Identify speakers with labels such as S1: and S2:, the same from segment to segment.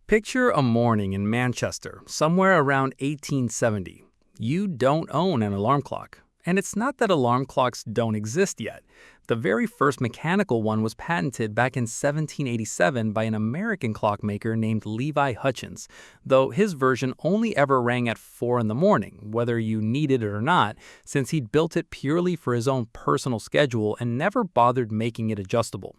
S1: Picture a morning in Manchester, somewhere around 1870. You don't own an alarm clock. And it's not that alarm clocks don't exist yet. The very first mechanical one was patented back in 1787 by an American clockmaker named Levi Hutchins, though his version only ever rang at 4 in the morning, whether you needed it or not, since he'd built it purely for his own personal schedule and never bothered making it adjustable.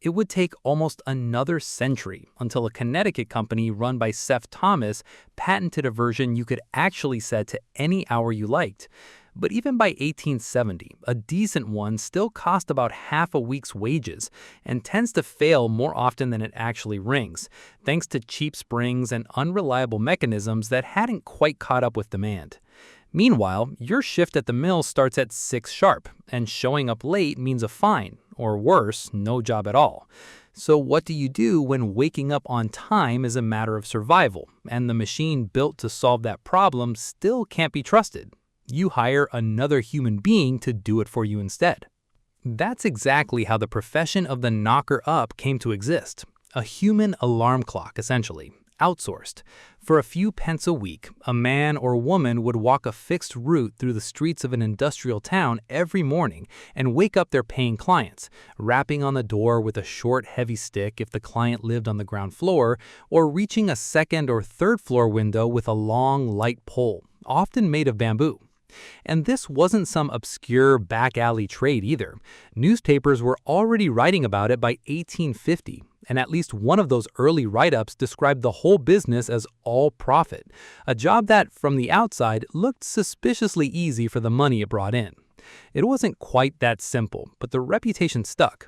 S1: It would take almost another century until a Connecticut company run by Seth Thomas patented a version you could actually set to any hour you liked. But even by 1870, a decent one still cost about half a week's wages and tends to fail more often than it actually rings, thanks to cheap springs and unreliable mechanisms that hadn't quite caught up with demand. Meanwhile, your shift at the mill starts at 6 sharp, and showing up late means a fine, or worse, no job at all. So what do you do when waking up on time is a matter of survival, and the machine built to solve that problem still can't be trusted? You hire another human being to do it for you instead. That's exactly how the profession of the knocker-up came to exist. A human alarm clock, essentially. Outsourced. For a few pence a week, a man or woman would walk a fixed route through the streets of an industrial town every morning and wake up their paying clients, rapping on the door with a short, heavy stick if the client lived on the ground floor, or reaching a second or third floor window with a long, light pole, often made of bamboo. And this wasn't some obscure back alley trade either. Newspapers were already writing about it by 1850. And at least one of those early write-ups described the whole business as all profit, a job that, from the outside, looked suspiciously easy for the money it brought in. It wasn't quite that simple, but the reputation stuck.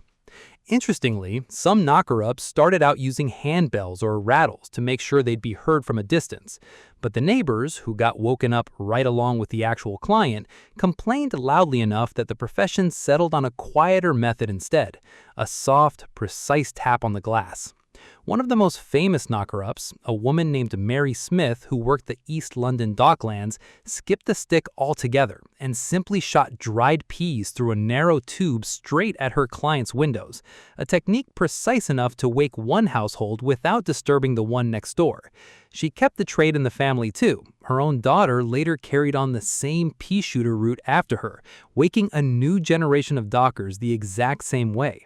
S1: Interestingly, some knocker-ups started out using handbells or rattles to make sure they'd be heard from a distance. But the neighbors, who got woken up right along with the actual client, complained loudly enough that the profession settled on a quieter method instead, a soft, precise tap on the glass. One of the most famous knocker-ups, a woman named Mary Smith who worked the East London Docklands, skipped the stick altogether and simply shot dried peas through a narrow tube straight at her client's windows, a technique precise enough to wake one household without disturbing the one next door. She kept the trade in the family too. Her own daughter later carried on the same pea shooter route after her, waking a new generation of dockers the exact same way.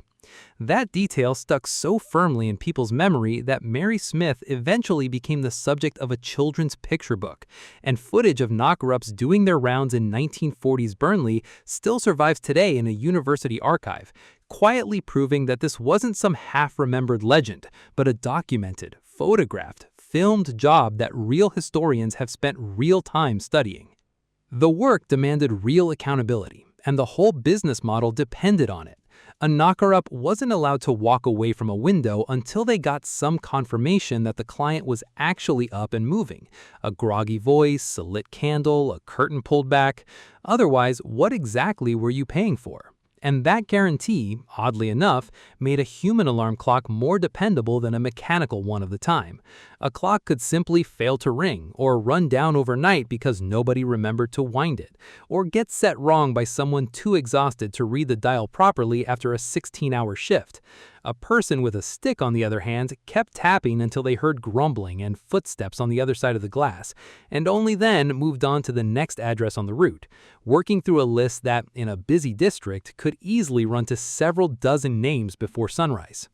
S1: That detail stuck so firmly in people's memory that Mary Smith eventually became the subject of a children's picture book, and footage of knocker-ups doing their rounds in 1940s Burnley still survives today in a university archive, quietly proving that this wasn't some half-remembered legend, but a documented, photographed, filmed job that real historians have spent real time studying. The work demanded real accountability, and the whole business model depended on it. A knocker-up wasn't allowed to walk away from a window until they got some confirmation that the client was actually up and moving. A groggy voice, a lit candle, a curtain pulled back. Otherwise, what exactly were you paying for? And that guarantee, oddly enough, made a human alarm clock more dependable than a mechanical one of the time. A clock could simply fail to ring, or run down overnight because nobody remembered to wind it, or get set wrong by someone too exhausted to read the dial properly after a 16-hour shift. A person with a stick, on the other hand, kept tapping until they heard grumbling and footsteps on the other side of the glass, and only then moved on to the next address on the route, working through a list that, in a busy district, could easily run to several dozen names before sunrise.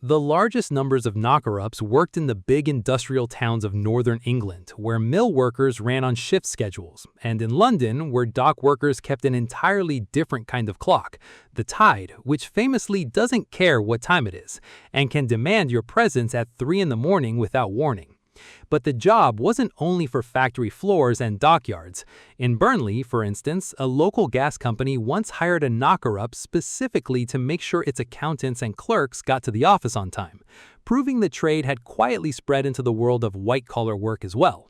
S1: The largest numbers of knocker-ups worked in the big industrial towns of northern England, where mill workers ran on shift schedules, and in London, where dock workers kept an entirely different kind of clock, the Tide, which famously doesn't care what time it is, and can demand your presence at 3 in the morning without warning. But the job wasn't only for factory floors and dockyards. In Burnley, for instance, a local gas company once hired a knocker-up specifically to make sure its accountants and clerks got to the office on time, proving the trade had quietly spread into the world of white-collar work as well.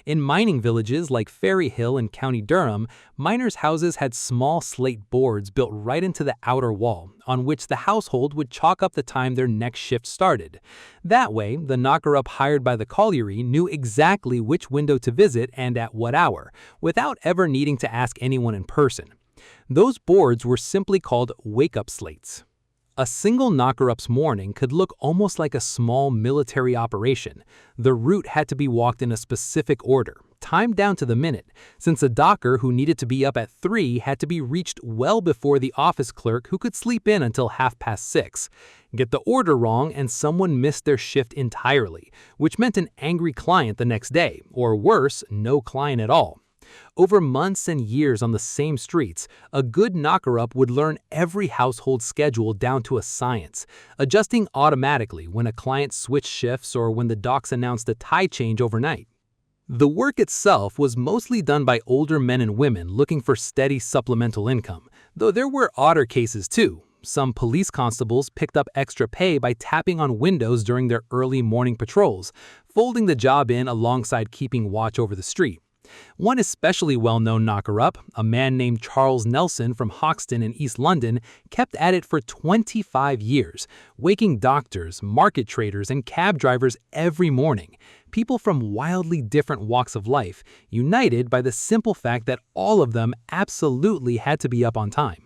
S1: In mining villages like Ferry Hill in County Durham, miners' houses had small slate boards built right into the outer wall, on which the household would chalk up the time their next shift started. That way, the knocker-up hired by the colliery knew exactly which window to visit and at what hour, without ever needing to ask anyone in person. Those boards were simply called wake-up slates. A single knocker-up's morning could look almost like a small military operation. The route had to be walked in a specific order, timed down to the minute, since a docker who needed to be up at 3 had to be reached well before the office clerk who could sleep in until 6:30. Get the order wrong and someone missed their shift entirely, which meant an angry client the next day, or worse, no client at all. Over months and years on the same streets, a good knocker-up would learn every household schedule down to a science, adjusting automatically when a client switched shifts or when the docks announced a tide change overnight. The work itself was mostly done by older men and women looking for steady supplemental income, though there were odder cases too. Some police constables picked up extra pay by tapping on windows during their early morning patrols, folding the job in alongside keeping watch over the street. One especially well-known knocker-up, a man named Charles Nelson from Hoxton in East London, kept at it for 25 years, waking doctors, market traders, and cab drivers every morning. People from wildly different walks of life, united by the simple fact that all of them absolutely had to be up on time.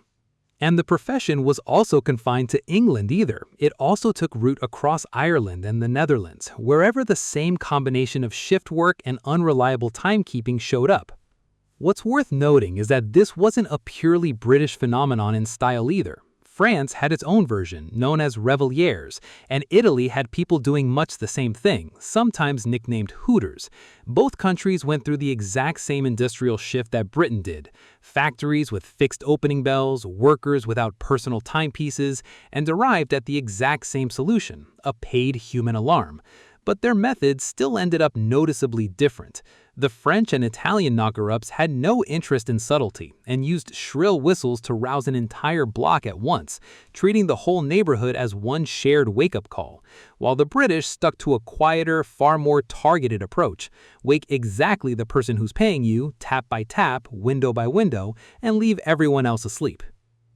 S1: And the profession was also confined to England either. It also took root across Ireland and the Netherlands, wherever the same combination of shift work and unreliable timekeeping showed up. What's worth noting is that this wasn't a purely British phenomenon in style either. France had its own version, known as Reveliers, and Italy had people doing much the same thing, sometimes nicknamed Hooters. Both countries went through the exact same industrial shift that Britain did. Factories with fixed opening bells, workers without personal timepieces, and arrived at the exact same solution, a paid human alarm. But their methods still ended up noticeably different. The French and Italian knocker-ups had no interest in subtlety and used shrill whistles to rouse an entire block at once, treating the whole neighborhood as one shared wake-up call, while the British stuck to a quieter, far more targeted approach. Wake exactly the person who's paying you, tap by tap, window by window, and leave everyone else asleep.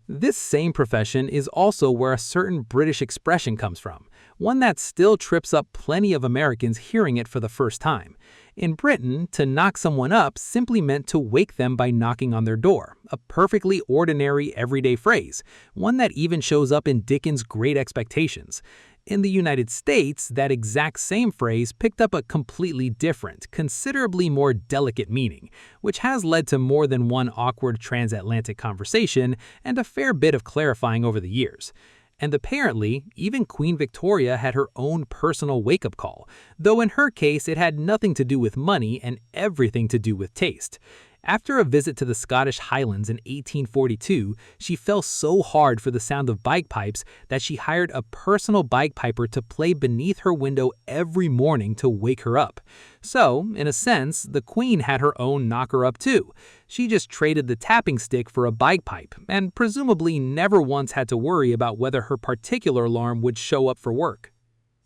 S1: This same profession is also where a certain British expression comes from, one that still trips up plenty of Americans hearing it for the first time. In Britain, to knock someone up simply meant to wake them by knocking on their door, a perfectly ordinary everyday phrase, one that even shows up in Dickens' Great Expectations. In the United States, that exact same phrase picked up a completely different, considerably more delicate meaning, which has led to more than one awkward transatlantic conversation and a fair bit of clarifying over the years. And apparently, even Queen Victoria had her own personal wake-up call, though in her case it had nothing to do with money and everything to do with taste. After a visit to the Scottish Highlands in 1842, she fell so hard for the sound of bagpipes that she hired a personal bagpiper to play beneath her window every morning to wake her up. So, in a sense, the Queen had her own knocker-up too. She just traded the tapping stick for a bagpipe, and presumably never once had to worry about whether her particular alarm would show up for work.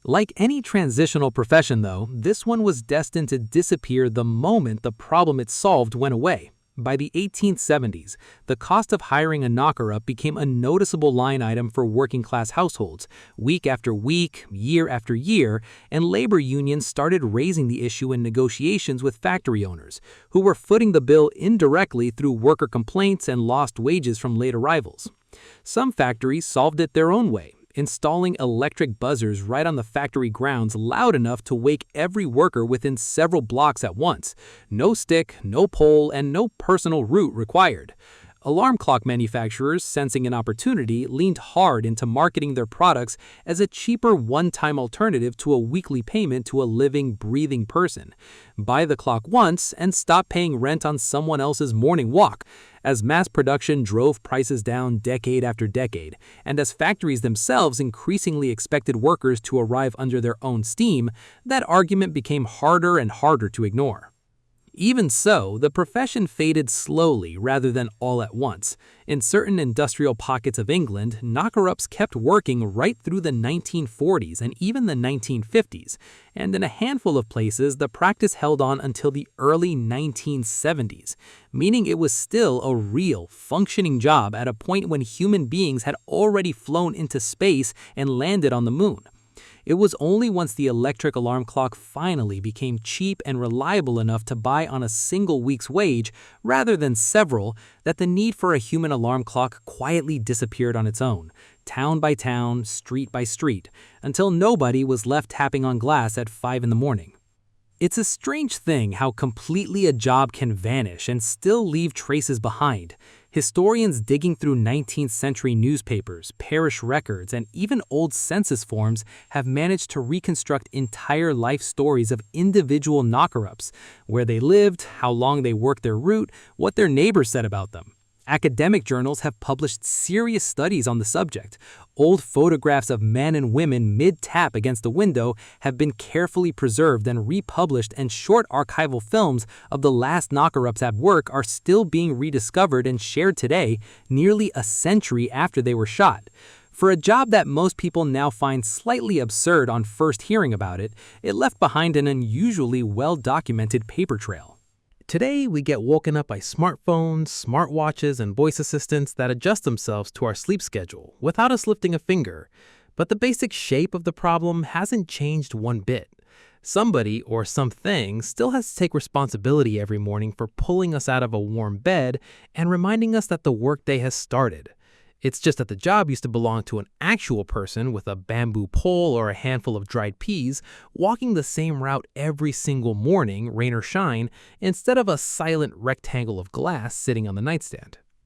S1: Like any transitional profession, though, this one was destined to disappear the moment the problem it solved went away. By the 1870s, the cost of hiring a knocker-up became a noticeable line item for working-class households, week after week, year after year, and labor unions started raising the issue in negotiations with factory owners, who were footing the bill indirectly through worker complaints and lost wages from late arrivals. Some factories solved it their own way, installing electric buzzers right on the factory grounds loud enough to wake every worker within several blocks at once. No stick, no pole, and no personal route required. Alarm clock manufacturers, sensing an opportunity, leaned hard into marketing their products as a cheaper one-time alternative to a weekly payment to a living, breathing person. Buy the clock once and stop paying rent on someone else's morning walk. As mass production drove prices down decade after decade, and as factories themselves increasingly expected workers to arrive under their own steam, that argument became harder and harder to ignore. Even so, the profession faded slowly rather than all at once. In certain industrial pockets of England, knocker-ups kept working right through the 1940s and even the 1950s, and in a handful of places, the practice held on until the early 1970s, meaning it was still a real, functioning job at a point when human beings had already flown into space and landed on the moon. It was only once the electric alarm clock finally became cheap and reliable enough to buy on a single week's wage rather than several that the need for a human alarm clock quietly disappeared on its own, town by town, street by street, until nobody was left tapping on glass at 5 in the morning. It's a strange thing how completely a job can vanish and still leave traces behind. Historians digging through 19th century newspapers, parish records, and even old census forms have managed to reconstruct entire life stories of individual knocker-ups, where they lived, how long they worked their route, what their neighbors said about them. Academic journals have published serious studies on the subject. Old photographs of men and women mid-tap against the window have been carefully preserved and republished, and short archival films of the last knocker-ups at work are still being rediscovered and shared today, nearly a century after they were shot. For a job that most people now find slightly absurd on first hearing about it, it left behind an unusually well-documented paper trail. Today, we get woken up by smartphones, smartwatches, and voice assistants that adjust themselves to our sleep schedule without us lifting a finger. But the basic shape of the problem hasn't changed one bit. Somebody or something still has to take responsibility every morning for pulling us out of a warm bed and reminding us that the workday has started. It's just that the job used to belong to an actual person with a bamboo pole or a handful of dried peas, walking the same route every single morning, rain or shine, instead of a silent rectangle of glass sitting on the nightstand.